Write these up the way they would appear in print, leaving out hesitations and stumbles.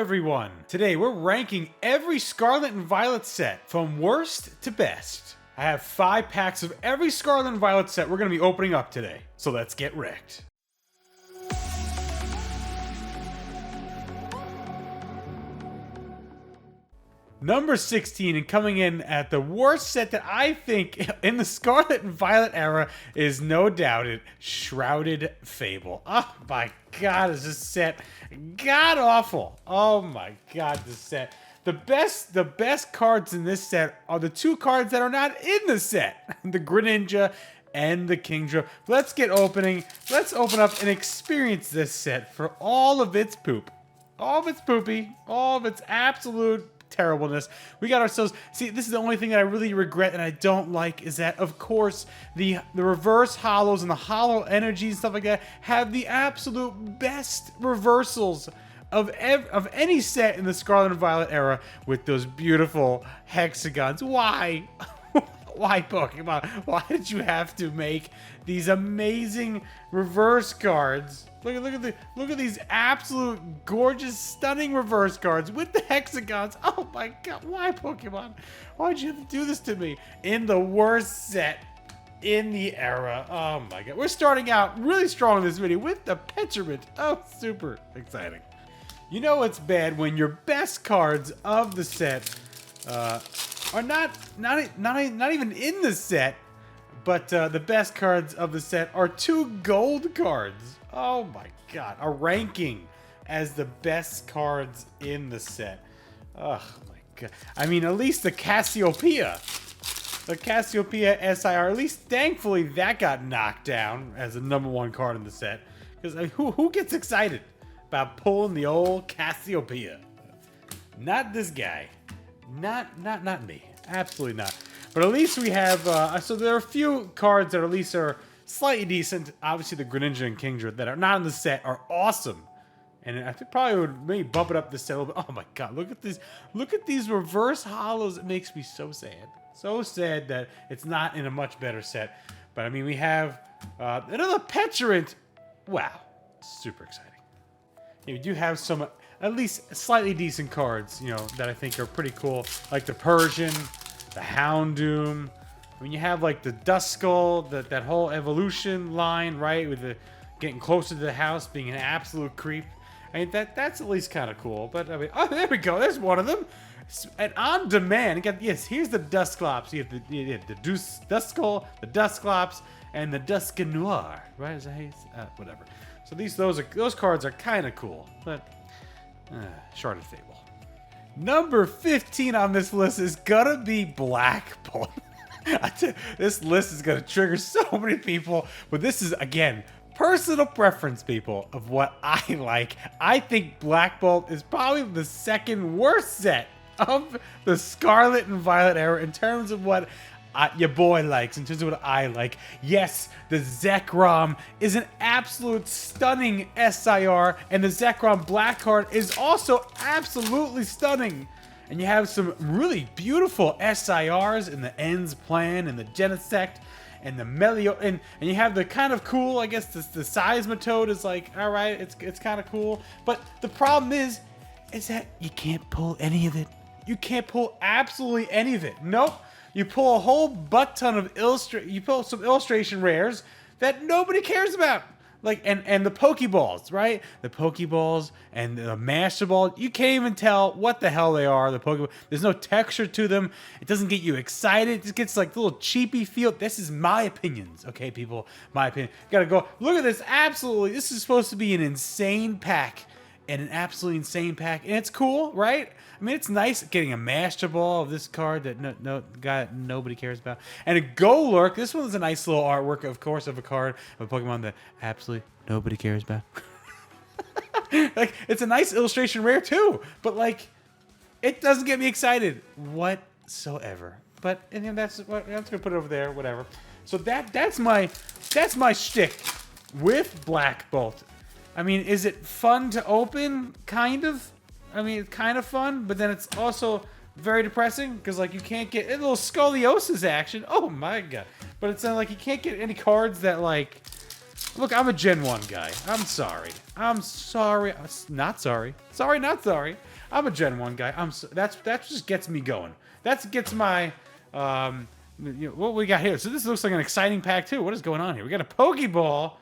everyone! Today we're ranking every Scarlet and Violet set from worst to best. I have 5 packs of every Scarlet and Violet set we're going to be opening up today, so let's get wrecked. Number 16, and coming in at the worst set that I think in the Scarlet and Violet era is no doubt it, Shrouded Fable. Oh my god, is this set god awful. Oh my god, this set. The best cards in this set are the 2 cards that are not in the set. The Greninja and the Kingdra. Let's get opening. Let's open up and experience this set for all of its poop. All of its poopy. All of its absolute terribleness. We got ourselves, see, this is the only thing that I really regret and I don't like is that, of course, the reverse hollows and the hollow energies and stuff like that have the absolute best reversals of any set in the Scarlet and Violet era with those beautiful hexagons. Why? Why, Pokemon? Why did you have to make these amazing reverse cards? Look at these absolute gorgeous, stunning reverse cards with the hexagons. Oh my god, why, Pokemon? Why'd you have to do this to me in the worst set in the era? Oh my god. We're starting out really strong in this video with the Petulant. Oh, super exciting. You know it's bad when your best cards of the set are not even in the set, but the best cards of the set are 2 gold cards. Oh my god, a ranking as the best cards in the set. Oh my god. I mean, at least the Cassiopeia SIR, at least thankfully that got knocked down as the #1 card in the set. Because I mean, who gets excited about pulling the old Cassiopeia? Not this guy. Not me. Absolutely not. But at least we have, so there are a few cards that at least are slightly decent. Obviously the Greninja and Kingdra that are not in the set are awesome. And I think probably would maybe bump it up the set a little bit. Oh my god, look at this. Look at these reverse hollows. It makes me so sad. So sad that it's not in a much better set. But I mean, we have another Petulant. Wow, super exciting. Yeah, we do have some at least slightly decent cards, you know, that I think are pretty cool. Like the Persian, the Houndoom. I mean, you have like the Duskull, that whole evolution line, right? With the getting closer to the house, being an absolute creep. I mean, that's at least kind of cool. But I mean, oh, there we go. There's one of them. And on demand, yes, here's the Dusclops. You have the Duskull, the Dusclops, and the Duskanoir, right? Is that how you say? Whatever. So those cards are kind of cool, but Shrouded Fable. Number 15 on this list is gonna be Black Bolt. This list is gonna trigger so many people, but this is, again, personal preference, people, of what I like. I think Black Bolt is probably the second worst set of the Scarlet and Violet era in terms of what your boy likes, in terms of what I like. Yes, the Zekrom is an absolute stunning SIR, and the Zekrom Black card is also absolutely stunning. And you have some really beautiful SIRs in the Ends Plan and the Genesect and the Melio, and you have the kind of cool, I guess the Seismitoad is like, all right, it's kind of cool. But the problem is that you can't pull any of it. You can't pull absolutely any of it. Nope. You pull a whole butt ton of you pull some illustration rares that nobody cares about. Like, and the Pokeballs, right? The Pokeballs and the Master Ball, you can't even tell what the hell they are. The Pokeball, there's no texture to them. It doesn't get you excited. It just gets like a little cheapy feel. This is my opinions, okay, people? My opinion. Gotta go. Look at this. Absolutely. This is supposed to be an insane pack. And an absolutely insane pack. And it's cool, right? I mean, it's nice getting a Master Ball of this card that nobody cares about. And a Golurk. This one's a nice little artwork, of course, of a card of a Pokemon that absolutely nobody cares about. Like, it's a nice illustration rare, too. But, like, it doesn't get me excited whatsoever. But, and then I'm just going to put it over there, whatever. So that's my shtick with Black Bolt. I mean, is it fun to open? Kind of. I mean, it's kind of fun, but then it's also very depressing because, like, you can't get a little scoliosis action. Oh my god! But it's not like you can't get any cards that, like, Look, I'm a Gen 1 guy. I'm sorry. I'm sorry. Not sorry. Sorry, not sorry. I'm a Gen 1 guy. That just gets me going. That gets my what we got here. So this looks like an exciting pack too. What is going on here? We got a Pokeball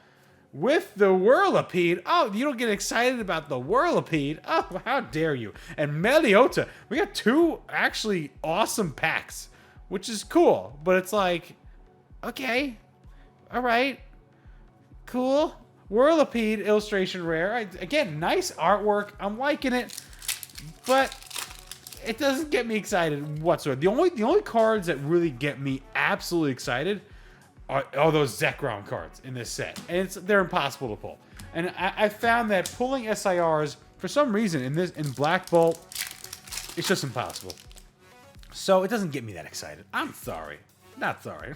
with the Whirlipede. Oh, you don't get excited about the Whirlipede? Oh, how dare you? And Meliota. We got two actually awesome packs, which is cool. But it's like, okay, all right, cool. Whirlipede illustration rare. Again, nice artwork. I'm liking it, but it doesn't get me excited whatsoever. The only cards that really get me absolutely excited are those Zekrom cards in this set, and they're impossible to pull. And I found that pulling SIRs for some reason in Black Bolt, it's just impossible. So it doesn't get me that excited. I'm sorry, not sorry.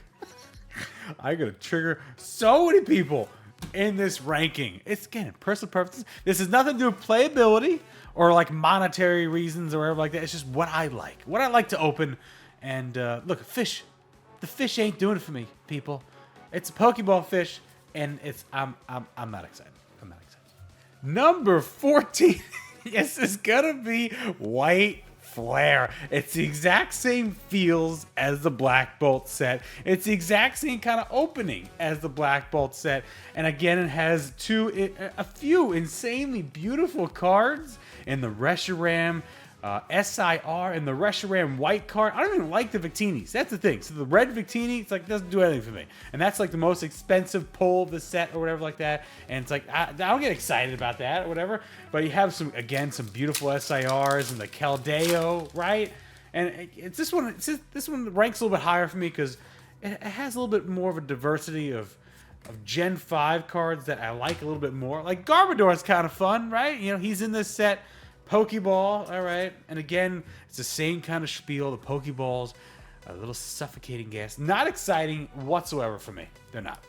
I gotta trigger so many people in this ranking. It's again personal preferences. This has nothing to do with playability or like monetary reasons or whatever like that. It's just what I like to open. And look, fish. The fish ain't doing it for me, people. It's a Pokeball fish, and I'm not excited. I'm not excited. Number 14. Yes, it's gonna be White Flare. It's the exact same feels as the Black Bolt set. It's the exact same kind of opening as the Black Bolt set. And again, it has a few insanely beautiful cards in the Reshiram SIR and the Reshiram white card. I don't even like the Victinis. That's the thing. So the red Victini, it's like, doesn't do anything for me. And that's like the most expensive pull of the set or whatever like that. And it's like, I don't get excited about that or whatever. But you have some beautiful SIRs and the Keldeo, right? And this one ranks a little bit higher for me because it has a little bit more of a diversity of Gen 5 cards that I like a little bit more. Like Garbodor is kind of fun, right? You know, he's in this set. Pokeball, all right. And again, it's the same kind of spiel. The Pokeballs, a little suffocating gas. Not exciting whatsoever for me. They're not.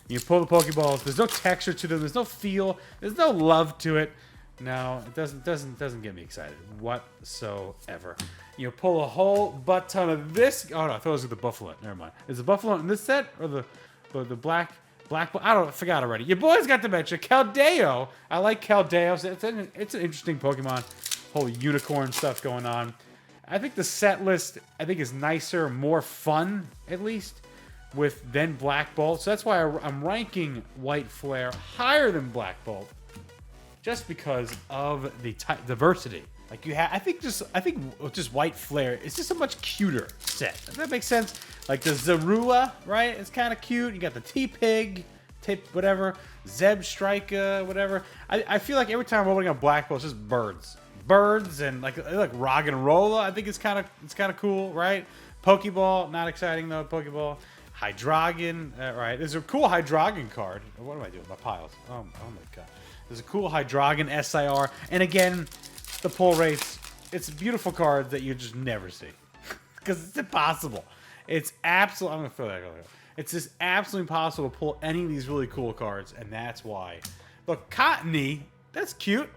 You pull the Pokeballs. There's no texture to them. There's no feel. There's no love to it. No, it doesn't get me excited whatsoever. You pull a whole butt ton of this. Oh no, I thought it was the Buffalo. Never mind. Is the Buffalo in this set or the black? I forgot already. Your boy's got dementia. Keldeo. I like Keldeo. It's an interesting Pokemon. Whole unicorn stuff going on. I think the set list, is nicer, more fun, at least, than Black Bolt. So that's why I'm ranking White Flare higher than Black Bolt. Just because of the diversity. Like I think just White Flare is just a much cuter set. Does that make sense? Like the Zorua, right? It's kind of cute. You got the T-Pig, whatever, Zeb Strika, whatever. I feel like every time I'm opening up Black Bolt, it's just birds, and like Roggenrola. I think it's kind of cool, right? Pokeball, not exciting though. Pokeball, Hydreigon, right? There's a cool Hydreigon card. What am I doing with my piles? Oh my god. There's a cool Hydreigon SIR, and again, the pull rates. It's a beautiful card that you just never see because it's impossible. It's absolutely. I'm gonna throw that over. It's just absolutely impossible to pull any of these really cool cards, and that's why. Look, Cottony. That's cute.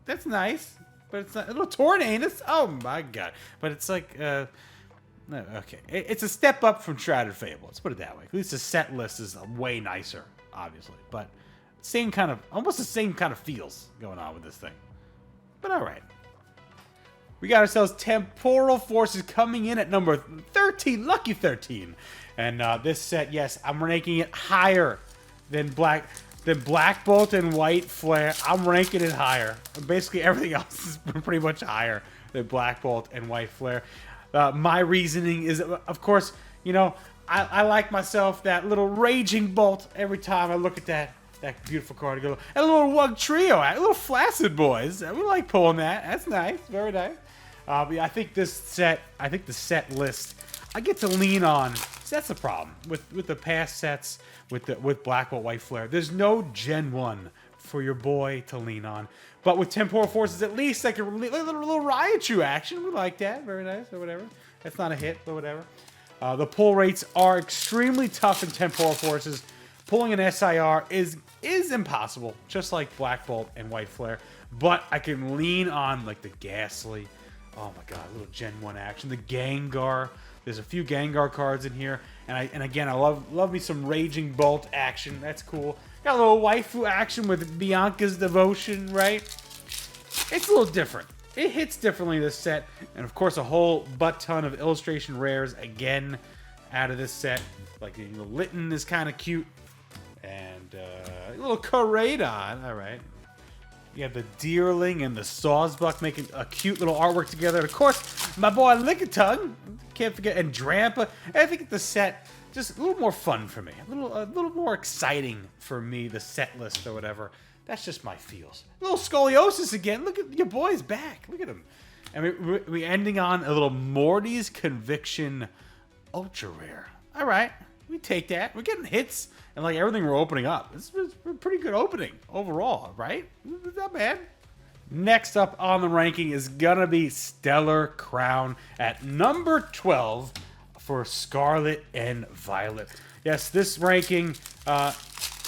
That's nice, but it's not a little Tornadus. Oh my god! But it's like, okay, it's a step up from Shrouded Fable. Let's put it that way. At least the set list is way nicer, obviously, but almost the same kind of feels going on with this thing. But all right. We got ourselves Temporal Forces coming in at number 13, lucky 13. And this set, yes, I'm ranking it higher than Black Bolt and White Flare. I'm ranking it higher. Basically, everything else is pretty much higher than Black Bolt and White Flare. My reasoning is, of course, I like myself that little Raging Bolt every time I look at that beautiful card. And a little Wug Trio, a little Flaccid Boys. We like pulling that. That's nice, very nice. I think the set list, I get to lean on. So that's the problem with the past sets with Black Bolt, White Flare. There's no Gen 1 for your boy to lean on. But with Temporal Forces, at least like a little Raichu action. We like that. Very nice or whatever. That's not a hit, but whatever. The pull rates are extremely tough in Temporal Forces. Pulling an SIR is impossible, just like Black Bolt and White Flare. But I can lean on like the Ghastly. Oh my god, a little Gen 1 action. The Gengar. There's a few Gengar cards in here. And again, I love me some Raging Bolt action. That's cool. Got a little waifu action with Bianca's devotion, right? It's a little different. It hits differently this set. And of course, a whole butt ton of illustration rares again out of this set. Like the Litten is kind of cute. And a little Koraidon. All right. You have the Deerling and the Sawsbuck making a cute little artwork together. And of course, my boy Lickitung. Can't forget. And Drampa. I think the set just a little more fun for me. A little more exciting for me, the set list or whatever. That's just my feels. A little Scoliosis again. Look at your boy's back. Look at him. And we're ending on a little Morty's Conviction Ultra Rare. All right. We take that. We're getting hits and like everything we're opening up. It's a pretty good opening overall, right? Not bad. Next up on the ranking is gonna be Stellar Crown at number 12 for Scarlet and Violet. Yes, this ranking,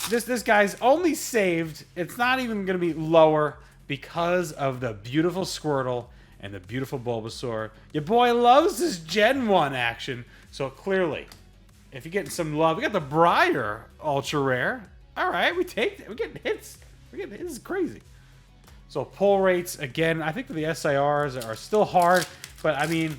this guy's only saved. It's not even gonna be lower because of the beautiful Squirtle and the beautiful Bulbasaur. Your boy loves this Gen 1 action, so clearly, if you're getting some love, we got the Briar Ultra Rare. All right, we take that. We're getting hits. This is crazy. So pull rates, again, I think the SIRs are still hard, but I mean,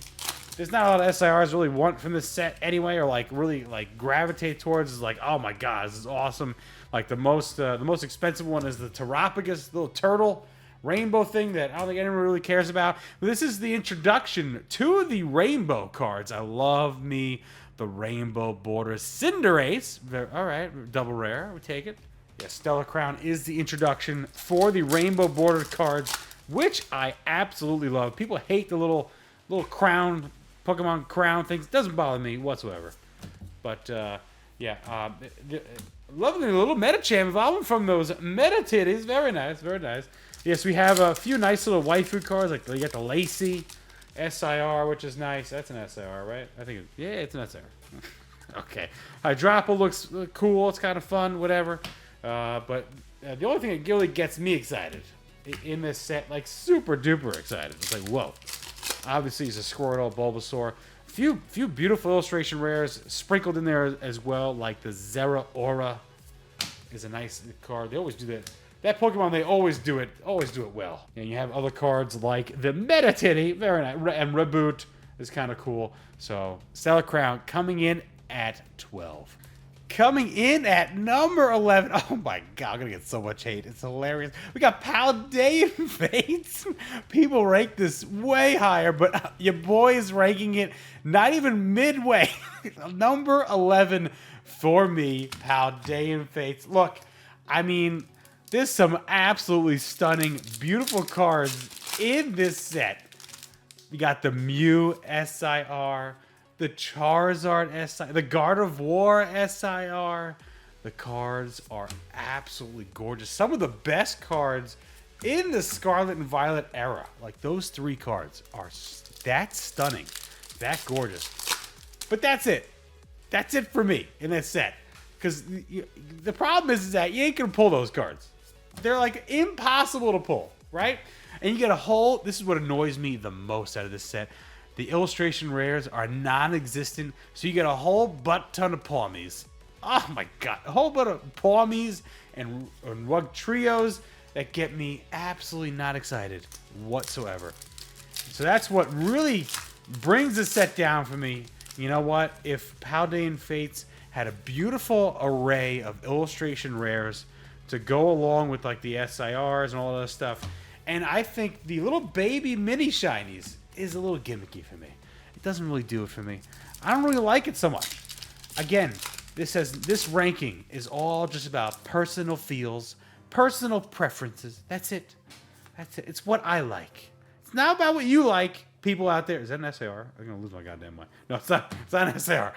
there's not a lot of SIRs really want from this set anyway, or like really like gravitate towards is like, oh my god, this is awesome. Like the most expensive one is the Terrapagus little turtle rainbow thing that I don't think anyone really cares about. But this is the introduction to the rainbow cards. I love me the Rainbow Borders Cinderace. All right, double rare. We take it. Yeah, Stellar Crown is the introduction for the Rainbow Bordered cards, which I absolutely love. People hate the little crown, Pokemon crown things. Doesn't bother me whatsoever. But yeah, loving the little Metacham evolving from those Meta Titties. Very nice, very nice. Yes, we have a few nice little waifu cards. Like you got the Lacey SIR, which is nice. That's an SIR, right? I think yeah, it's an SIR. Okay. Hydropple looks cool. It's kind of fun, whatever. But the only thing that really gets me excited in this set, like super duper excited, it's like, whoa. Obviously, it's a Squirtle, Bulbasaur. Few beautiful illustration rares sprinkled in there as well, like the Zera Aura is a nice card. They always do that. That Pokemon, they always do it well. And you have other cards like the Meta Titty, very nice, and Reboot is kind of cool. So, Stellar Crown coming in at 12. Coming in at number 11. Oh my god, I'm going to get so much hate. It's hilarious. We got Paldean Fates. People rank this way higher, but your boy is ranking it not even midway. Number 11 for me, Paldean Fates. Look, I mean, there's some absolutely stunning, beautiful cards in this set. We got the Mew SIR, the Charizard SIR, the Gardevoir SIR. The cards are absolutely gorgeous. Some of the best cards in the Scarlet and Violet era. Like, those three cards are that stunning, that gorgeous. But that's it. That's it for me in this set. Because the problem is that you ain't going to pull those cards. They're like impossible to pull, right? And you get a whole, this is what annoys me the most out of this set. The illustration rares are non-existent, so you get a whole butt ton of Pawmies. Oh my god, a whole bunch of Pawmies and Rug Trios that get me absolutely not excited whatsoever. So that's what really brings the set down for me. You know what? If Paldean Fates had a beautiful array of illustration rares to go along with like the SIRs and all that stuff, and I think the little baby mini shinies is a little gimmicky for me. It doesn't really do it for me. I don't really like it so much. Again, this ranking is all just about personal feels, personal preferences. That's it. That's it. It's what I like. It's not about what you like, people out there. Is that an SAR? I'm gonna lose my goddamn mind. No, it's not. It's not an SAR.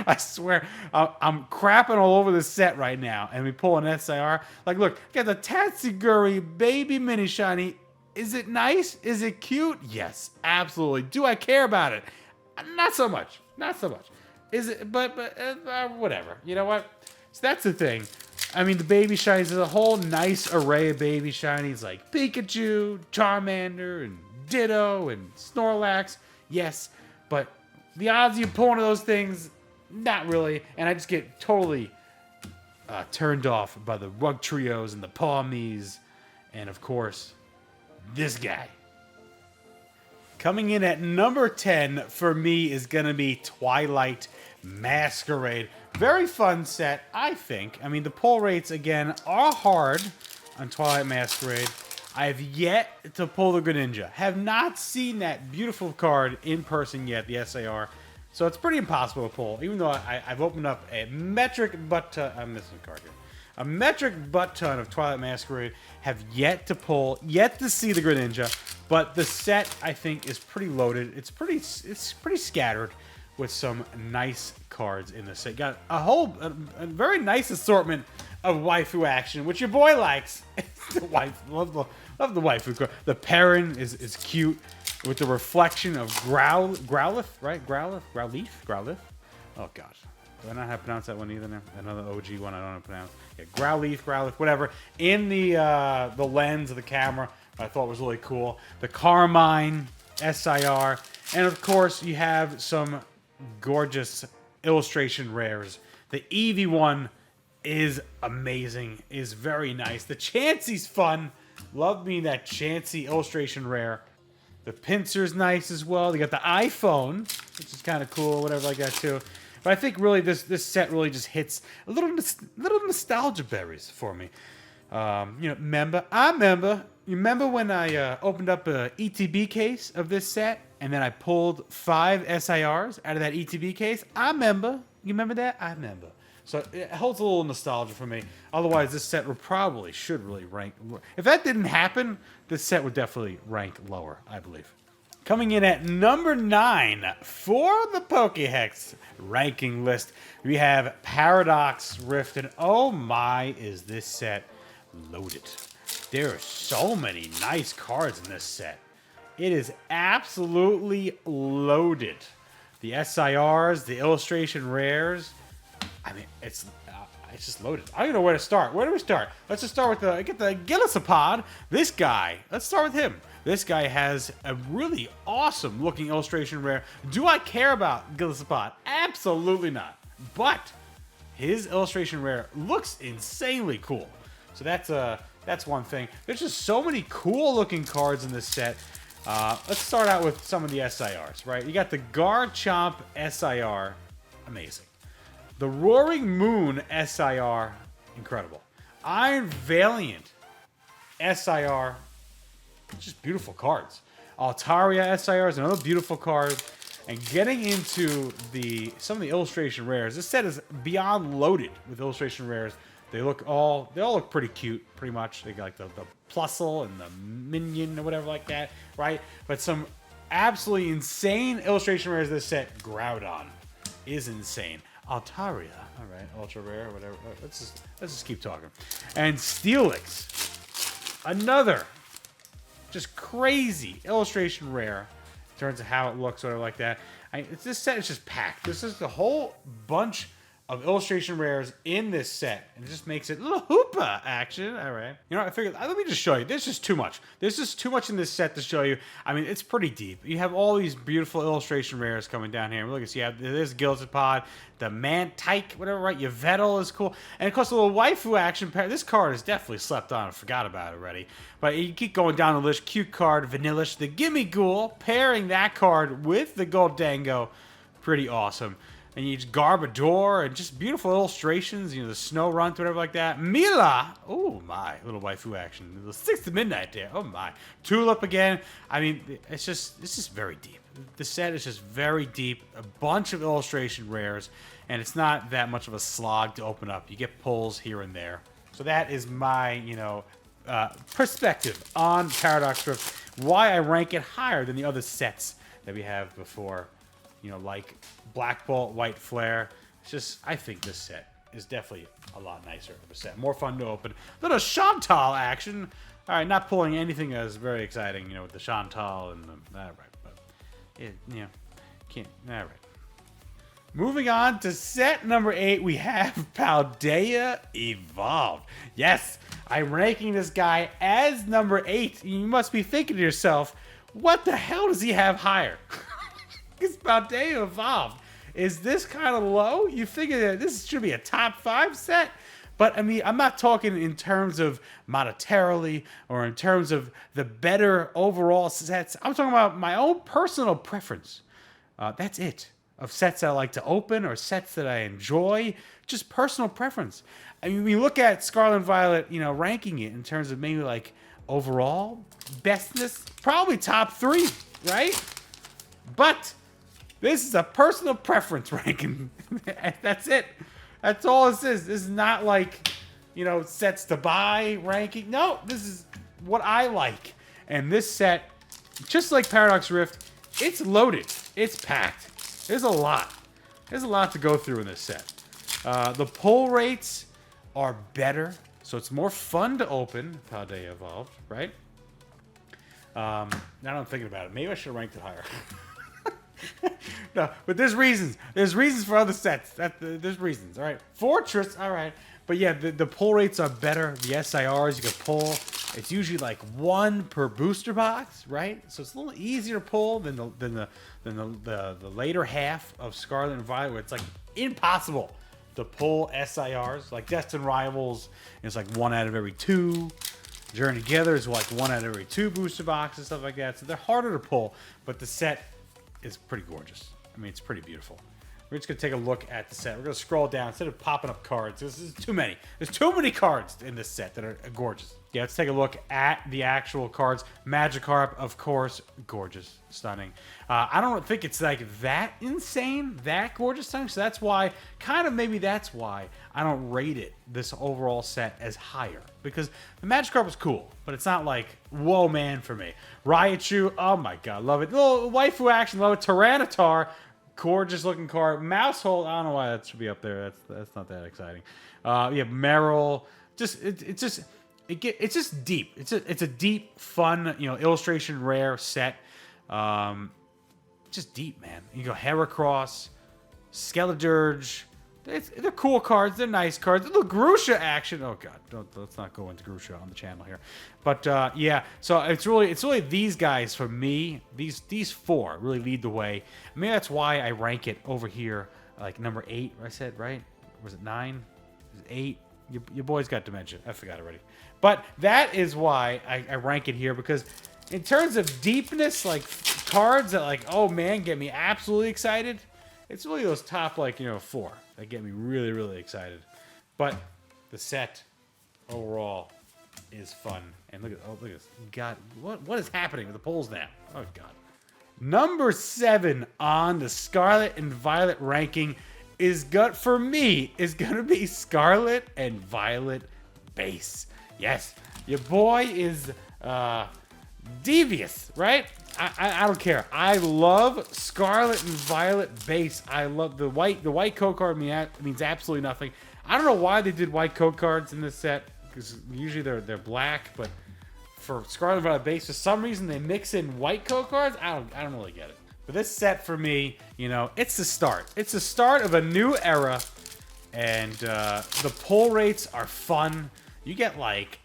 I swear, I'm crapping all over this set right now, and we pull an SIR. Like, look, got the Tatsuguri baby mini shiny. Is it nice? Is it cute? Yes, absolutely. Do I care about it? Not so much. Not so much. Is it? But whatever. You know what? So that's the thing. I mean, the baby shinies. There's a whole nice array of baby shinies like Pikachu, Charmander, and Ditto, and Snorlax. Yes, but the odds of you pull one of those things, not really. And I just get totally turned off by the Rug Trios and the Pawmees, and of course, this guy. Coming in at number 10 for me is going to be Twilight Masquerade. Very fun set, I think. I mean, the pull rates, again, are hard on Twilight Masquerade. I have yet to pull the Greninja. Have not seen that beautiful card in person yet, the SAR. So it's pretty impossible to pull, even though I've opened up a metric butt ton. I'm missing a card here. A metric butt ton of Twilight Masquerade. Have yet to pull, yet to see the Greninja. But the set, I think, is pretty loaded. It's pretty scattered with some nice cards in the set. Got a very nice assortment of waifu action, which your boy likes. The wife, love the waifu card. The Perrin is cute with the reflection of Growlithe, right? Growlithe. Oh gosh, do I not have to pronounce that one either now? Another OG one I don't know how to pronounce. Yeah, Growlithe, whatever. In the lens of the camera, I thought was really cool. The Carmine SIR, and of course you have some gorgeous illustration rares. The Eevee one is amazing, is very nice. The Chansey's fun. Love me that Chansey illustration rare. The Pinsir's nice as well. They got the iPhone, which is kind of cool, whatever like that too. But I think really this set really just hits a little nostalgia berries for me. You know, you remember when I opened up a ETB case of this set, and then I pulled 5 SIRs out of that ETB case? I remember. You remember that? I remember. So it holds a little nostalgia for me. Otherwise, this set should really rank. If that didn't happen, this set would definitely rank lower, I believe. Coming in at number 9 for the PokeHEX ranking list, we have Paradox Rift, and oh my, is this set loaded. There are so many nice cards in this set. It is absolutely loaded. The SIRs, the illustration rares. I mean, it's just loaded. I don't know where to start. Where do we start? Let's just start with the Gillisapod. This guy. Let's start with him. This guy has a really awesome looking illustration rare. Do I care about Gillisapod? Absolutely not. But his illustration rare looks insanely cool. So that's one thing. There's just so many cool looking cards in this set. Let's start out with some of the SIRs, right? You got the Garchomp SIR. Amazing. The Roaring Moon SIR, incredible. Iron Valiant SIR, just beautiful cards. Altaria SIR is another beautiful card. And getting into some of the illustration rares, this set is beyond loaded with illustration rares. They all look pretty cute, pretty much. They got like the Plusle and the Minion or whatever like that, right? But some absolutely insane illustration rares. This set, Groudon, is insane. Altaria, all right, ultra rare, whatever. Let's just keep talking. And Steelix, another just crazy illustration rare in terms of how it looks, whatever like that. This set is just packed. This is the whole bunch of illustration rares in this set, and it just makes it a little hoopa action. All right, you know, I figured let me just show you. There's just too much. There's just too much in this set to show you. I mean, it's pretty deep. You have all these beautiful illustration rares coming down here. Look, you have this Gillisapod, the Mantike, whatever, right? Yveltal is cool, and of course, a little waifu action pair. This card is definitely slept on and forgot about already. But you keep going down the list. Cute card, Vanillish, the Gimme Ghoul, pairing that card with the Goldango, pretty awesome. And you just Garbodor and just beautiful illustrations, you know, the Snow Runt, whatever like that. Mila! Oh my, little waifu action. The 6 to midnight there. Oh my. Tulip again. I mean, it's just very deep. The set is just very deep. A bunch of illustration rares, and it's not that much of a slog to open up. You get pulls here and there. So that is my, you know, perspective on Paradox Rift. Why I rank it higher than the other sets that we have before. You know, like Black Bolt, White Flare. It's just, I think this set is definitely a lot nicer of a set. More fun to open. Little Chantal action. All right, not pulling anything that's very exciting, you know, with the Chantal and the, all right, but, it, you know, can't, all right. Moving on to set number 8, we have Paldea Evolved. Yes, I'm ranking this guy as number 8. You must be thinking to yourself, what the hell does he have higher? Because Paldea Evolved. Is this kind of low? You figure that this should be a top 5 set? But I mean, I'm not talking in terms of monetarily or in terms of the better overall sets. I'm talking about my own personal preference. That's it. Of sets that I like to open or sets that I enjoy. Just personal preference. I mean, when you look at Scarlet and Violet, you know, ranking it in terms of maybe like overall bestness, probably top 3, right? But this is a personal preference ranking. That's it. That's all this is. This is not like, you know, sets to buy ranking. No, this is what I like. And this set, just like Paradox Rift, it's loaded. It's packed. There's a lot. There's a lot to go through in this set. The pull rates are better, so it's more fun to open. How they evolved, right? Now I'm thinking about it. Maybe I should have ranked it higher. No, but there's reasons. There's reasons for other sets. There's reasons. All right, Fortress. All right, but yeah, the pull rates are better. The SIRs you can pull. It's usually like 1 per booster box, right? So it's a little easier to pull than the later half of Scarlet and Violet, where it's like impossible to pull SIRs. Like Destined Rivals, it's like 1 out of every 2. Journey Together is like 1 out of every 2 booster boxes, stuff like that. So they're harder to pull, but the set is pretty gorgeous. I mean, it's pretty beautiful. We're just going to take a look at the set. We're going to scroll down instead of popping up cards. This is too many. There's too many cards in this set that are gorgeous. Yeah, let's take a look at the actual cards. Magikarp, of course, gorgeous, stunning. I don't think it's like that insane, that gorgeous, stunning. So that's why, maybe that's why I don't rate it, this overall set, as higher. Because the Magikarp is cool, but it's not like, whoa, man, for me. Raichu, oh my god, love it. Little waifu action, love it. Tyranitar, gorgeous looking card. Mousehold, I don't know why that should be up there. That's not that exciting. Yeah, Meryl, it's just deep. It's a deep, fun, you know, illustration rare set. Just deep, man. You go Heracross, Skeledirge. They're cool cards. They're nice cards. Little Grusha action. Oh god, let's not go into Grusha on the channel here. But yeah, so it's really these guys for me. These 4 really lead the way. Maybe that's why I rank it over here, like number 8. I said right? Was it 9? Was it 8? Your boy's got dementia. I forgot already. But that is why I rank it here, because in terms of deepness, like cards that like, oh man, get me absolutely excited, it's really those top, like, you know, 4 that get me really, really excited. But the set overall is fun. And look at this. God, what is happening with the polls now? Oh god. Number 7 on the Scarlet and Violet ranking for me is gonna be Scarlet and Violet base. Yes, your boy is devious, right? I don't care. I love Scarlet and Violet base. I love the white code card means absolutely nothing. I don't know why they did white code cards in this set, because usually they're black, but for Scarlet and Violet base, for some reason they mix in white code cards. I don't really get it. But this set for me, you know, it's the start. It's the start of a new era, and the pull rates are fun. You get like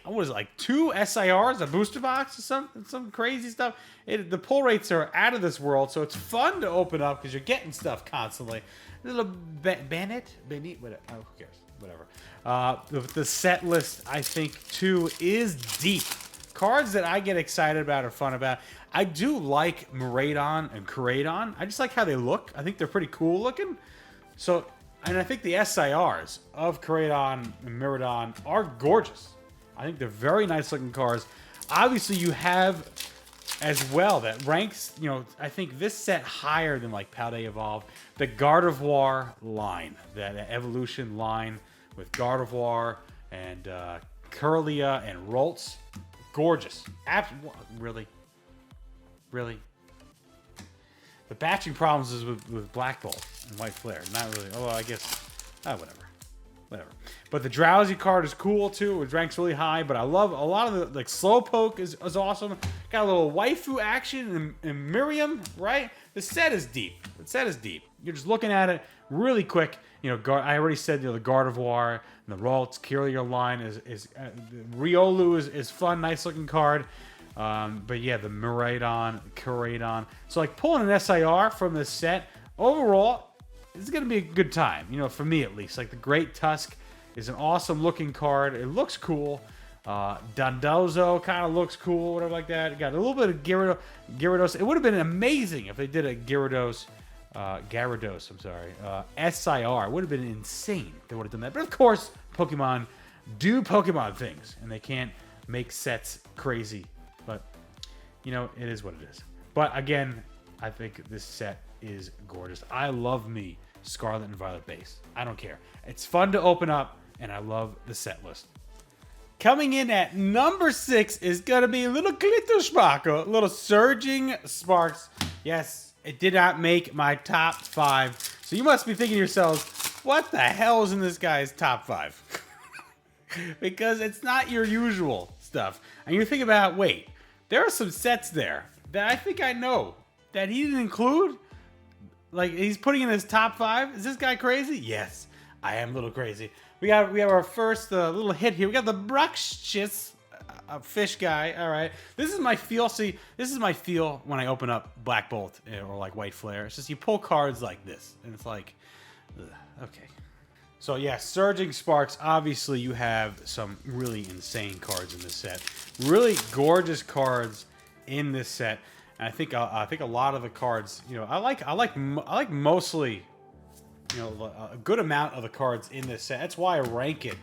what is it, like 2 SIRs, a booster box, or some crazy stuff. The pull rates are out of this world, so it's fun to open up because you're getting stuff constantly. Little Bennett, whatever. Oh, who cares? Whatever. The set list, I think, too, is deep. Cards that I get excited about or fun about. I do like Miraidon and Koraidon. I just like how they look. I think they're pretty cool looking. So, and I think the SIRs of Koraidon and Miraidon are gorgeous. I think they're very nice looking cards. Obviously, you have as well that ranks, you know, I think this set higher than like Paldea Evolve. The Gardevoir line, that evolution line with Gardevoir and Curlia and Roltz. Gorgeous. Really? The batching problems is with Black Bolt and White Flare. Not really. Oh, I guess. Whatever. But the Drowsy card is cool too. It ranks really high. But I love a lot of the, like, Slowpoke is awesome. Got a little waifu action and Miriam, right? The set is deep. You're just looking at it really quick. You know, I already said, you know, the Gardevoir and the Roltz Kirlia line is Riolu is fun, nice looking card. But yeah, the Miraidon, Koraidon. So like pulling an SIR from this set overall, it's gonna be a good time. You know, for me at least. Like the Great Tusk is an awesome looking card. It looks cool. Dondozo kind of looks cool, whatever like that. Got a little bit of Gyarados. It would have been amazing if they did a Gyarados, I'm sorry, SIR. It would have been insane if they would have done that. But of course, Pokemon do Pokemon things, and they can't make sets crazy. But, you know, it is what it is. But again, I think this set is gorgeous. I love me Scarlet and Violet base. I don't care. It's fun to open up, and I love the set list. Coming in at number 6 is going to be little Glitter Sparkle, little Surging Sparks. Yes, it did not make my top 5. So you must be thinking to yourselves, what the hell is in this guy's top 5? Because it's not your usual stuff. And you think about, wait, there are some sets there that I think I know that he didn't include. Like, he's putting in his top 5. Is this guy crazy? Yes, I am a little crazy. We have our first little hit here. We got the Bruxish fish guy. All right. This is my feel. See, this is my feel when I open up Black Bolt or like White Flare. It's just you pull cards like this, and it's like, ugh, okay. So yeah, Surging Sparks. Obviously, you have some really insane cards in this set. Really gorgeous cards in this set. And I think a lot of the cards, you know, I like mostly, you know, a good amount of the cards in this set. That's why I rank it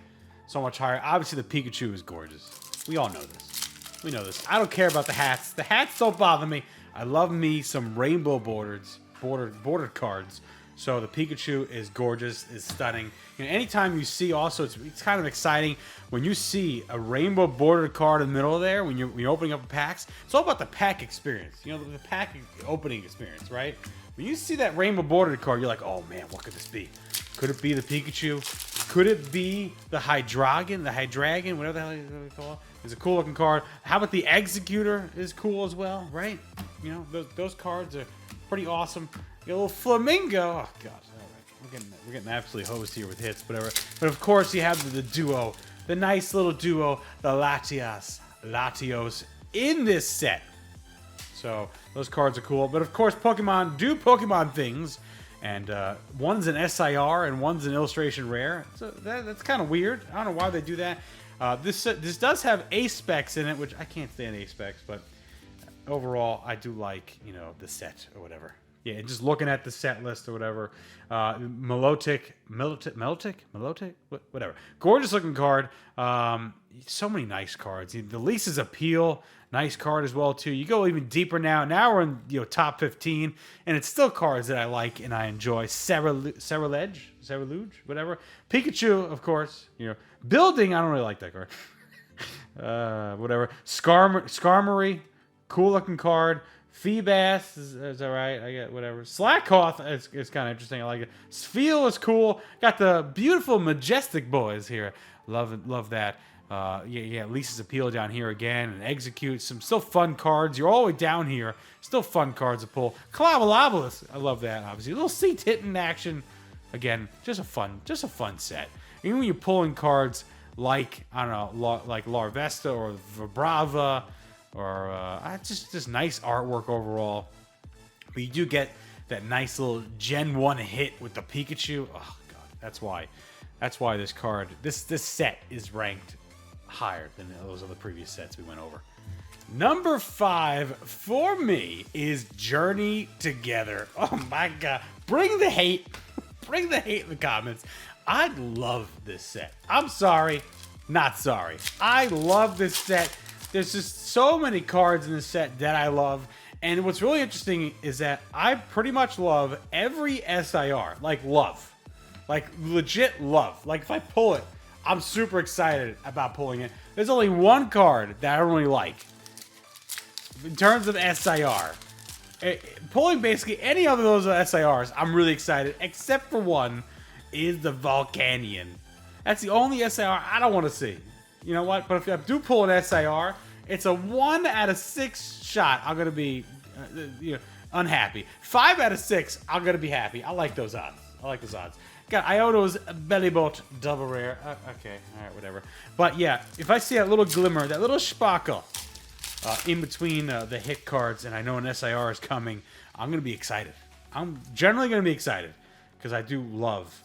so much higher. Obviously, the Pikachu is gorgeous. We all know this. We know this. I don't care about the hats. The hats don't bother me. I love me some rainbow bordered cards. So the Pikachu is gorgeous, is stunning. You know, anytime you see, also, it's kind of exciting when you see a rainbow bordered card in the middle there. When you're opening up packs, it's all about the pack experience. You know, the pack opening experience, right? When you see that rainbow bordered card, you're like, oh man, what could this be? Could it be the Pikachu? Could it be the Hydreigon? The Hydreigon, whatever the hell you call it. It's a cool looking card. How about the Executor is cool as well, right? You know, those cards are pretty awesome. You got a little Flamingo. Oh god, all right. We're getting absolutely hosed here with hits, whatever. But of course you have the duo, the nice little duo, the Latios in this set. So those cards are cool. But of course, Pokemon do Pokemon things. And one's an SIR and one's an illustration rare. So that's kind of weird. I don't know why they do that. This does have A-Specs in it, which I can't stand A-Specs. But overall, I do like, you know, the set or whatever. Yeah, just looking at the set list or whatever. Milotic, whatever. Gorgeous looking card. So many nice cards. The Lisa's Appeal, nice card as well too. You go even deeper now. Now we're in, you know, top 15, and it's still cards that I like and I enjoy. Ceruledge, whatever. Pikachu, of course. You know, Building. I don't really like that card. Whatever. Skarmory, cool looking card. Feebas is alright. I get whatever. Slackoth is kind of interesting. I like it. Sfeel is cool. Got the beautiful Majestic boys here. Love that. Yeah. Lisa's Appeal down here again, and Execute. Some still fun cards. You're all the way down here. Still fun cards to pull. Clavolabolus. I love that. Obviously, a little seat hitting action. Again, just a fun set. Even when you're pulling cards like, I don't know, like Larvesta or Vibrava. Or just nice artwork overall. But you do get that nice little Gen 1 hit with the Pikachu. Oh god, that's why this card, this set is ranked higher than those other previous sets we went over. Number 5 for me is Journey Together. Oh my god, bring the hate, bring the hate in the comments. I love this set. I'm sorry, not sorry. I love this set. There's just so many cards in this set that I love. And what's really interesting is that I pretty much love every SIR. Like, love. Like, legit love. Like, if I pull it, I'm super excited about pulling it. There's only one card that I don't really like. In terms of SIR. Pulling basically any of those SIRs, I'm really excited. Except for one, is the Volcanion. That's the only SIR I don't want to see. You know what? But if I do pull an SIR, it's a 1 out of 6 shot. I'm going to be unhappy. 5 out of 6, I'm going to be happy. I like those odds. Got Iono's Bellybolt double rare. Okay, all right, whatever. But yeah, if I see that little glimmer, that little sparkle in between the hit cards, and I know an SIR is coming, I'm going to be excited. I'm generally going to be excited because I do love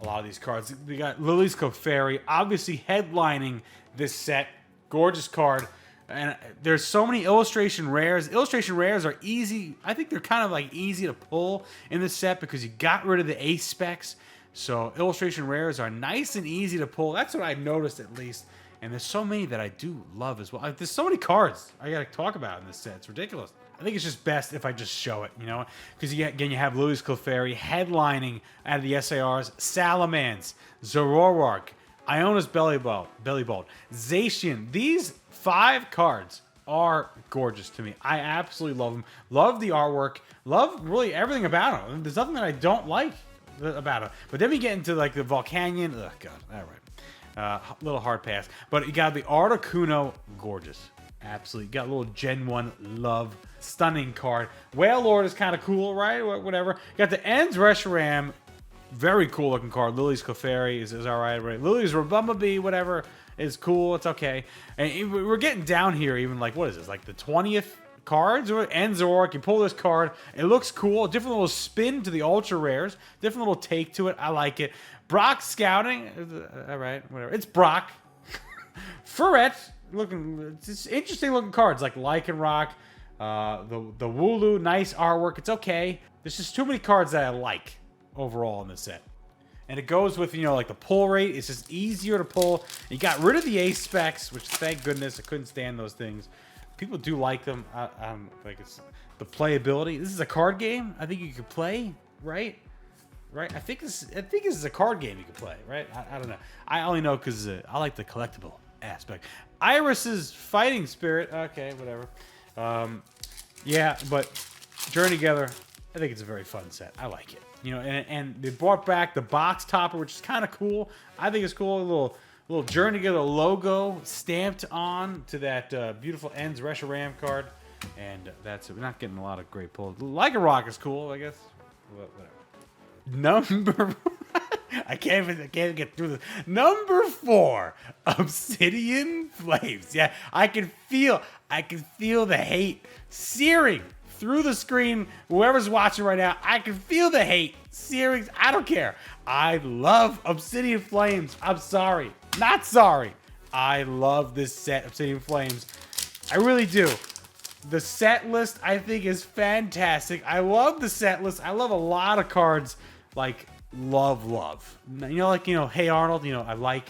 a lot of these cards. We got Lily's Clefairy, obviously headlining this set. Gorgeous card. And there's so many illustration rares. Illustration rares are easy. I think they're kind of like easy to pull in this set because you got rid of the ace specs. So illustration rares are nice and easy to pull. That's what I've noticed at least. And there's so many that I do love as well. There's so many cards I gotta talk about in this set. It's ridiculous. I think it's just best if I just show it, you know? Because again, you have Lily's Clefairy headlining out of the SARs, Salamence, Zoroark, Iona's Bellybolt, Zacian. These 5 cards are gorgeous to me. I absolutely love them. Love the artwork. Love really everything about them. There's nothing that I don't like about them. But then we get into like the Volcanion. Oh, God. All right. Little hard pass. But you got the Articuno. Gorgeous. Absolutely. You got a little Gen 1 love. Stunning card. Whale Lord is kind of cool, right? Whatever. You got the Ends Reshiram. Very cool looking card. Lily's Clefairy is all right. Lily's Bumblebee, whatever, is cool. It's okay. And we're getting down here even like, what is this? Like the 20th cards? Zoroark. You pull this card. It looks cool. Different little spin to the ultra rares. Different little take to it. I like it. Brock Scouting. All right, whatever. It's Brock. Ferret. It's interesting looking cards like Lycanroc. The Wooloo. Nice artwork. It's okay. There's just too many cards that I like overall in this set. And it goes with, you know, like the pull rate. It's just easier to pull. You got rid of the ace specs, which thank goodness. I couldn't stand those things. People do like them. Like it's the playability. This is a card game. I think you could play, right? Right? I think this is a card game you could play, right? I don't know. I only know because I like the collectible aspect. Iris's Fighting Spirit. Okay, whatever. Yeah, but Journey Together, I think it's a very fun set. I like it. You know, and they brought back the box topper, which is kind of cool. I think it's cool. A little Journey Together logo stamped on to that beautiful Ends Reshiram card. And that's it. We're not getting a lot of great pulls. Lycanroc is cool, I guess. Whatever. Number... I can't get through this. Number 4, Obsidian Flames. Yeah, I can feel the hate searing through the screen. Whoever's watching right now, I can feel the hate searing. I don't care. I love Obsidian Flames. I'm sorry. Not sorry. I love this set, Obsidian Flames. I really do. The set list, I think, is fantastic. I love the set list. I love a lot of cards like love. You know, like, you know, Hey Arnold, you know, I like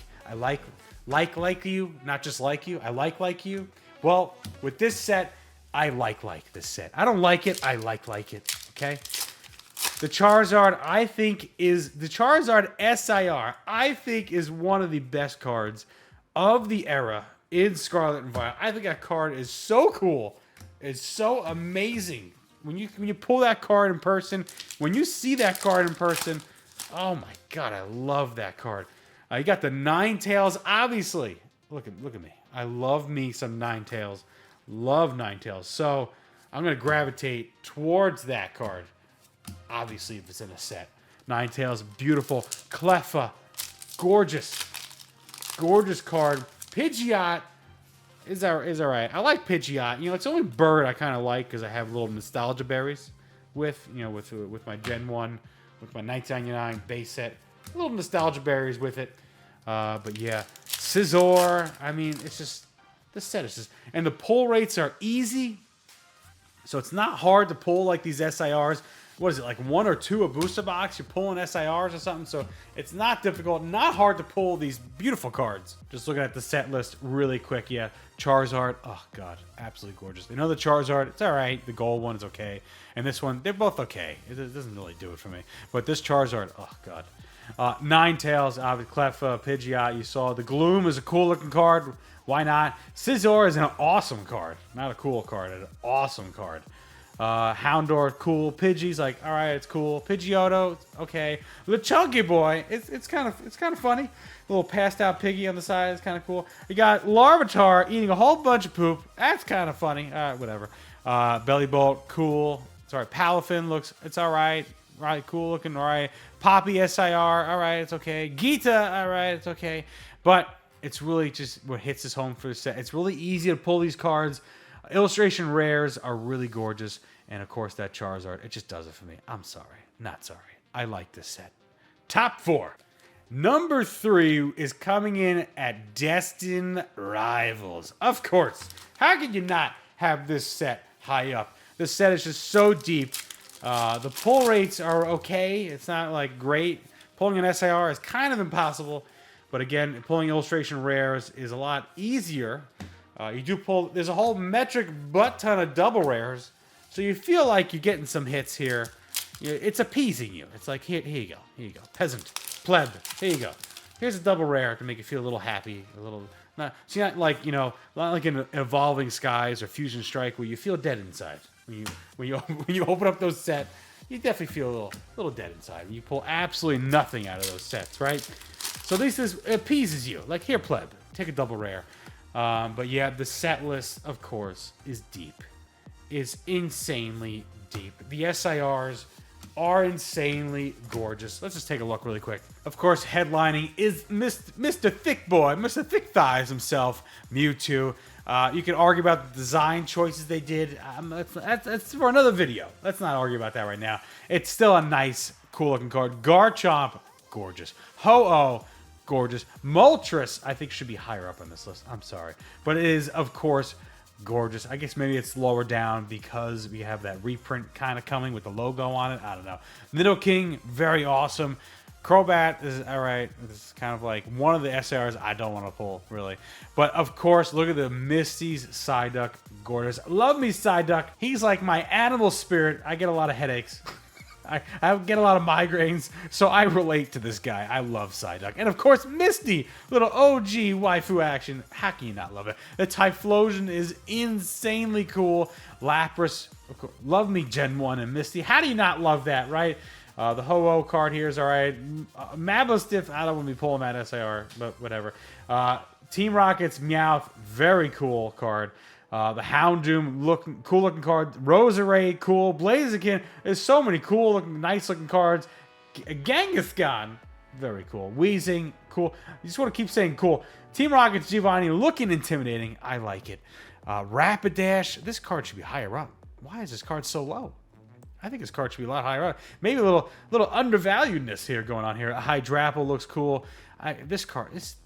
you, not just like you. I like you. Well, with this set, I like this set. I don't like it. I like it. Okay. The Charizard, I think, is the Charizard SIR. I think is one of the best cards of the era in Scarlet and Violet. I think that card is so cool. It's so amazing when you pull that card in person. When you see that card in person, oh my God, I love that card. You got the Ninetales, obviously. Look at me. I love me some Ninetales. Love Ninetales. So I'm gonna gravitate towards that card. Obviously, if it's in a set. Ninetales, beautiful. Cleffa, gorgeous card. Pidgeot is all right. I like Pidgeot. You know, it's the only bird I kind of like because I have little nostalgia berries with, you know, with my Gen 1, with my 1999 base set. Little nostalgia berries with it. But yeah, Scizor. I mean, it's just, this set is just, and the pull rates are easy. So it's not hard to pull like these SIRs. What is it, like 1 or 2 a booster box? You're pulling SIRs or something. So it's not difficult, not hard to pull these beautiful cards. Just looking at the set list really quick. Yeah, Charizard. Oh, God. Absolutely gorgeous. Another Charizard. It's all right. The gold one is okay. And this one, they're both okay. It doesn't really do it for me. But this Charizard, oh, God. Ninetales, obviously, Cleffa, Pidgeot. You saw the Gloom is a cool looking card. Why not? Scizor is an awesome card. Not a cool card, an awesome card. Houndour, cool. Pidgey's like, all right, it's cool. Pidgeotto, okay. The Chunky Boy, it's kind of funny. A little passed out piggy on the side, it's kind of cool. You got Larvitar eating a whole bunch of poop. That's kind of funny. Whatever. Bellybolt, cool. Sorry, Palafin looks, it's all right. Right, cool looking, all right. Poppy SIR, all right, it's okay. Gita, all right, it's okay. But it's really just what hits us home for the set. It's really easy to pull these cards. Illustration rares are really gorgeous. And, of course, that Charizard, it just does it for me. I'm sorry. Not sorry. I like this set. Top 4. Number 3 is coming in at Destined Rivals. Of course. How could you not have this set high up? This set is just so deep. The pull rates are okay. It's not like great. Pulling an SIR is kind of impossible. But again, pulling illustration rares is a lot easier. You do pull, there's a whole metric butt ton of double rares. So you feel like you're getting some hits here. It's appeasing you. It's like, here you go. Peasant, pleb, here you go. Here's a double rare to make you feel a little happy, a little, not like, not like in Evolving Skies or Fusion Strike where you feel dead inside. When you open up those sets, you definitely feel a little dead inside. You pull absolutely nothing out of those sets, right? So this appeases you. Like, here, pleb, take a double rare. But yeah, the set list, of course, is deep. Is insanely deep. The SIRs are insanely gorgeous. Let's just take a look really quick. Of course, headlining is Mr. Thick Boy, Mr. Thick Thighs himself, Mewtwo. You can argue about the design choices they did. That's for another video. Let's not argue about that right now. It's still a nice, cool-looking card. Garchomp, gorgeous. Ho-Oh, gorgeous. Moltres, I think, should be higher up on this list. I'm sorry. But it is, of course, gorgeous. I guess maybe it's lower down because we have that reprint kind of coming with the logo on it. I don't know. Nidoking, very awesome. Crobat is alright. This is kind of like one of the SRs I don't want to pull, really. But of course, look at the Misty's Psyduck. Gorgeous. Love me, Psyduck. He's like my animal spirit. I get a lot of headaches. I get a lot of migraines, so I relate to this guy. I love Psyduck. And of course, Misty, little OG waifu action. How can you not love it? The Typhlosion is insanely cool. Lapras, of course, love me Gen 1 and Misty. How do you not love that, right? The Ho-Oh card here is alright. Mabostiff, I don't want to be pulling that SIR, but whatever. Team Rocket's Meowth, very cool card. The Houndoom, cool looking card. Roserade, cool. Blaziken, there's so many cool looking, nice looking cards. Genghis-Khan, very cool. Weezing, cool. You just want to keep saying cool. Team Rocket's Giovanni, looking intimidating. I like it. Rapidash, this card should be higher up. Why is this card so low? I think this card should be a lot higher up. Maybe a little undervaluedness here going on here. Hydrapple looks cool. This card, it's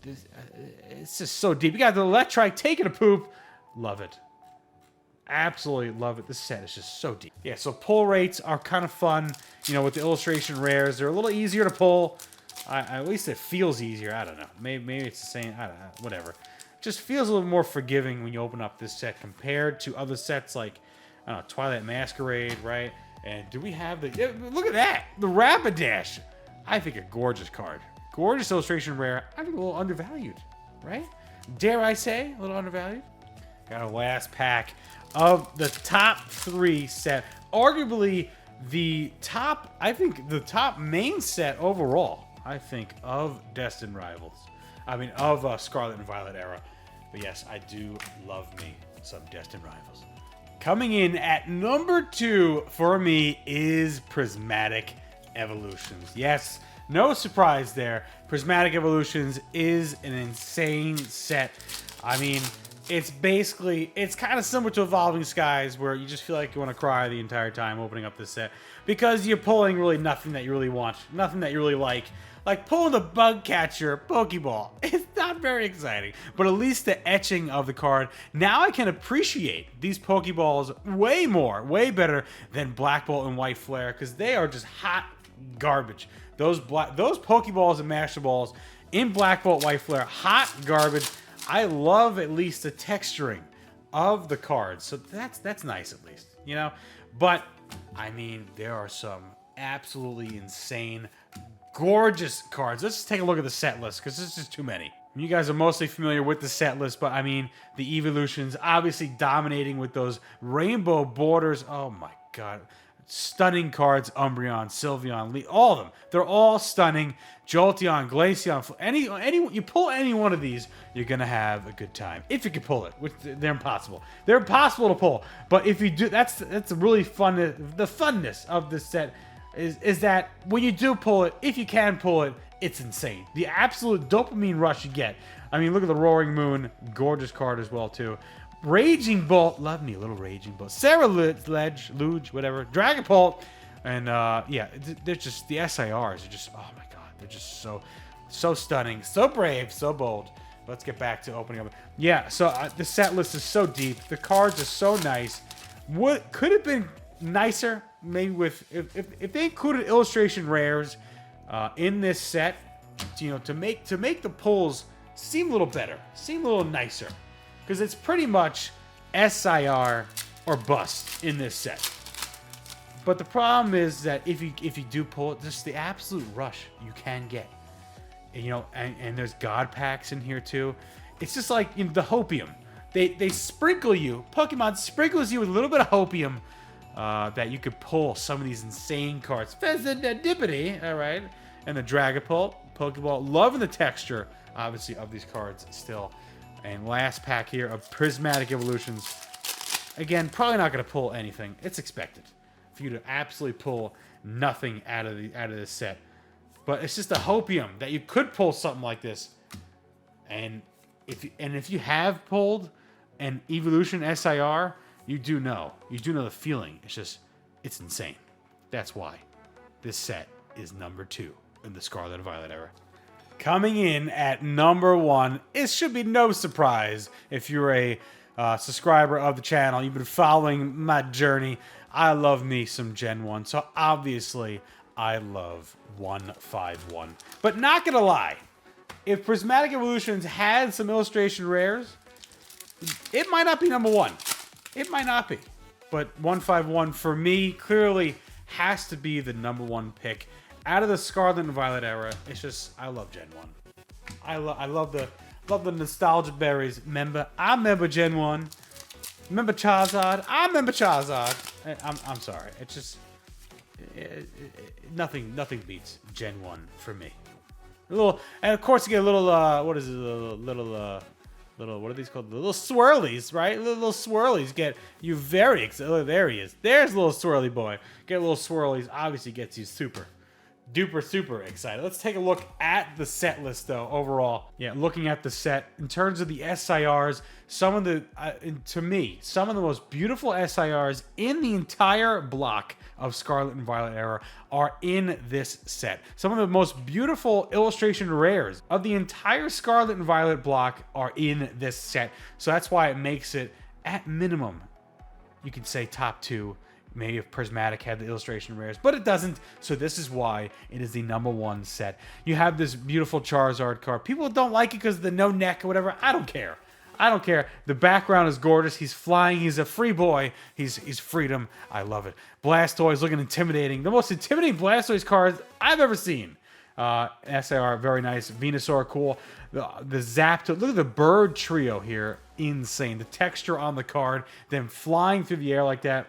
just so deep. You got the Electrike taking a poop. Love it. Absolutely love it. This set is just so deep. Yeah, so pull rates are kind of fun. With the illustration rares, they're a little easier to pull. At least it feels easier. I don't know. Maybe it's the same. I don't know. Whatever. Just feels a little more forgiving when you open up this set compared to other sets like, I don't know, Twilight Masquerade, right? And do we have the... Yeah, look at that! The Rapidash! I think a gorgeous card. Gorgeous illustration rare. I think a little undervalued, right? Dare I say, a little undervalued? Got a last pack of the top 3 set. Arguably the top, I think the top main set overall, I think, of Destined Rivals. I mean, of Scarlet and Violet era. But yes, I do love me some Destined Rivals. Coming in at number 2 for me is Prismatic Evolutions. Yes, no surprise there. Prismatic Evolutions is an insane set. I mean, it's kind of similar to Evolving Skies, where you just feel like you want to cry the entire time opening up this set. Because you're pulling really nothing that you really want. Nothing that you really like. Like pulling the Bug Catcher Pokeball. It's not very exciting. But at least the etching of the card. Now I can appreciate these Pokeballs way better than Black Bolt and White Flare. Because they are just hot garbage. Those Pokeballs and Master Balls in Black Bolt, White Flare, hot garbage. I love at least the texturing of the cards. So that's nice at least, But, I mean, there are some absolutely insane, gorgeous cards. Let's just take a look at the set list, because there's just too many. You guys are mostly familiar with the set list, but I mean, the evolutions obviously dominating with those rainbow borders. Oh my god. Stunning cards, Umbreon, Sylveon, Lee, all of them. They're all stunning. Jolteon, Glaceon, you pull any one of these, you're going to have a good time. If you can pull it, which they're impossible. They're impossible to pull. But if you do, that's really fun. The funness of this set is that when you do pull it, if you can pull it, it's insane. The absolute dopamine rush you get. I mean, look at the Roaring Moon. Gorgeous card as well, too. Raging Bolt, love me a little Raging Bolt. Luge, whatever. Dragapult, and yeah, they're just, the SIRs are just, oh my god, they're just So stunning, so brave, so bold. Let's get back to opening up. Yeah, so the set list is so deep. The cards are so nice. What could have been nicer, maybe with if they included illustration rares in this set, you know, to make the pulls seem a little better, seem a little nicer, because it's pretty much SIR or bust in this set. But the problem is that if you do pull it, just the absolute rush you can get. You know, and there's God packs in here too. It's just like, you know, the hopium. They sprinkle you. Pokemon sprinkles you with a little bit of hopium that you could pull some of these insane cards. Dippity, all right, and the Dragapult, Pokeball. Loving the texture, obviously, of these cards still. And last pack here of Prismatic Evolutions. Again, probably not going to pull anything. It's expected for you to absolutely pull nothing out of this set. But it's just a hopium that you could pull something like this. And if you have pulled an Evolution SIR, you do know the feeling. It's insane. That's why this set is number 2 in the Scarlet and Violet era. Coming in at number 1, it should be no surprise if you're a subscriber of the channel. You've been following my journey. I love me some Gen 1, so obviously I love 151. But not gonna lie, if Prismatic Evolutions had some illustration rares, it might not be number 1. It might not be. But 151 for me clearly has to be the number 1 pick out of the Scarlet and Violet era. It's just, I love Gen 1. I love the nostalgia berries. I remember Gen 1. Remember Charizard? I remember Charizard. I'm sorry. It's just nothing beats Gen 1 for me. And of course you get a little what is it? Little what are these called? The little swirlies, right? Little swirlies get you very excited. Oh, there he is. There's a little swirly boy. Get little swirlies. Obviously gets you super super excited. Let's take a look at the set list though overall. Yeah, looking at the set in terms of the SIRs, some of the to me, some of the most beautiful SIRs in the entire block of Scarlet and Violet era are in this set. Some of the most beautiful illustration rares of the entire Scarlet and Violet block are in this set. So that's why it makes it, at minimum, you could say top 2. Maybe if Prismatic had the illustration rares, but it doesn't. So this is why it is the number 1 set. You have this beautiful Charizard card. People don't like it because of the no neck or whatever. I don't care. I don't care. The background is gorgeous. He's flying. He's a free boy. He's freedom. I love it. Blastoise looking intimidating. The most intimidating Blastoise cards I've ever seen. SIR, very nice. Venusaur, cool. The Zapdos. Look at the bird trio here. Insane. The texture on the card. Them flying through the air like that.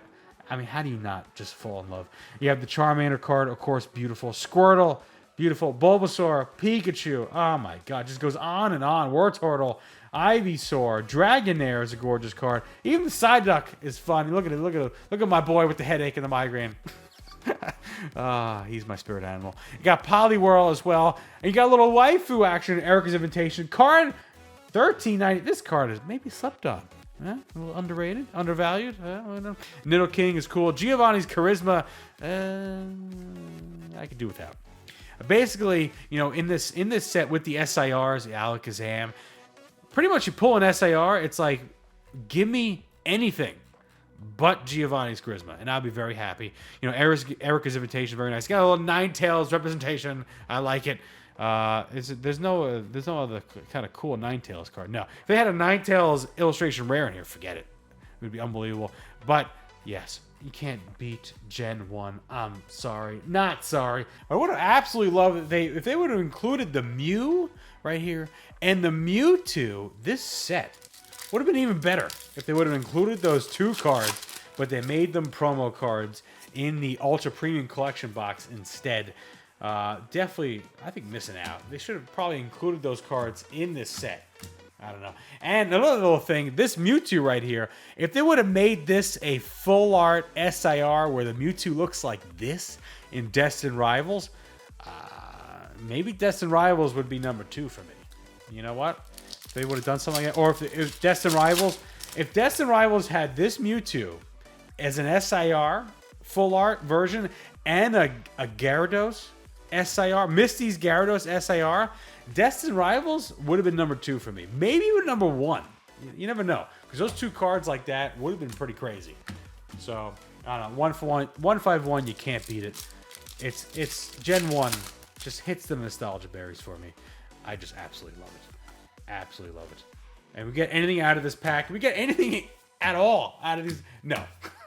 I mean, how do you not just fall in love? You have the Charmander card, of course, beautiful. Squirtle, beautiful. Bulbasaur, Pikachu. Oh my god, just goes on and on. Wartortle, Ivysaur, Dragonair is a gorgeous card. Even the Psyduck is fun. Look at my boy with the headache and the migraine. He's my spirit animal. You got Poliwhirl as well. And you got a little waifu action, Erica's Invitation. Card $13.90. This card is maybe slept on. A little underrated, undervalued. Nidoking is cool. Giovanni's Charisma, I could do without. Basically, you know, in this set with the SIRs, Alakazam, pretty much you pull an SIR, it's like, give me anything but Giovanni's Charisma, and I'll be very happy. You know, Erica's Invitation, very nice. Got a little Ninetales representation. I like it. There's no other kind of cool Ninetales card. No, if they had a Ninetales illustration rare in here, forget it. It would be unbelievable. But yes, you can't beat Gen 1. I'm sorry, not sorry. I would have absolutely loved if they would have included the Mew right here and the Mewtwo. This set would have been even better if they would have included those 2 cards, but they made them promo cards in the Ultra Premium Collection box instead. Definitely, I think, missing out. They should have probably included those cards in this set. I don't know. And another little thing, this Mewtwo right here, if they would have made this a full art SIR where the Mewtwo looks like this in Destined Rivals, maybe Destined Rivals would be number 2 for me. You know what? If they would have done something like that. Or if Destined Rivals had this Mewtwo as an SIR, full art version, and a Gyarados, SIR, Misty's Gyarados SIR, Destined Rivals would have been number 2 for me. Maybe even number 1. You never know. Because those 2 cards like that would have been pretty crazy. So, I don't know. 1 for 1. 151, you can't beat it. It's Gen 1. Just hits the nostalgia berries for me. I just absolutely love it. Absolutely love it. And we get anything out of this pack? We get anything at all out of these? No.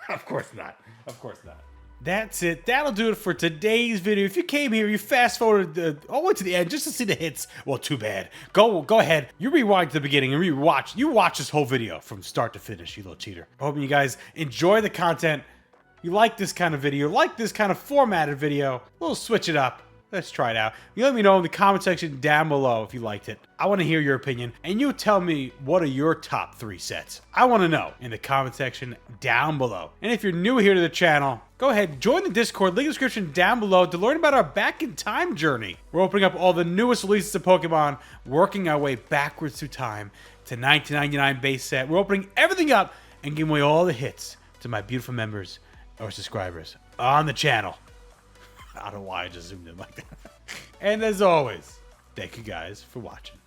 Of course not. Of course not. That's it. That'll do it for today's video. If you came here, you fast forwarded all the way to the end just to see the hits. Well, too bad. Go ahead. You rewind to the beginning and you watch this whole video from start to finish, you little cheater. I hope you guys enjoy the content. You like this kind of video, like this kind of formatted video. We'll switch it up. Let's try it out. You let me know in the comment section down below if you liked it. I want to hear your opinion, and you tell me what are your top 3 sets. I want to know in the comment section down below. And if you're new here to the channel, go ahead, join the Discord, link in the description down below to learn about our back in time journey. We're opening up all the newest releases of Pokemon, working our way backwards through time to 1999 base set. We're opening everything up and giving away all the hits to my beautiful members or subscribers on the channel. I don't know why I just zoomed in like that. And as always, thank you guys for watching.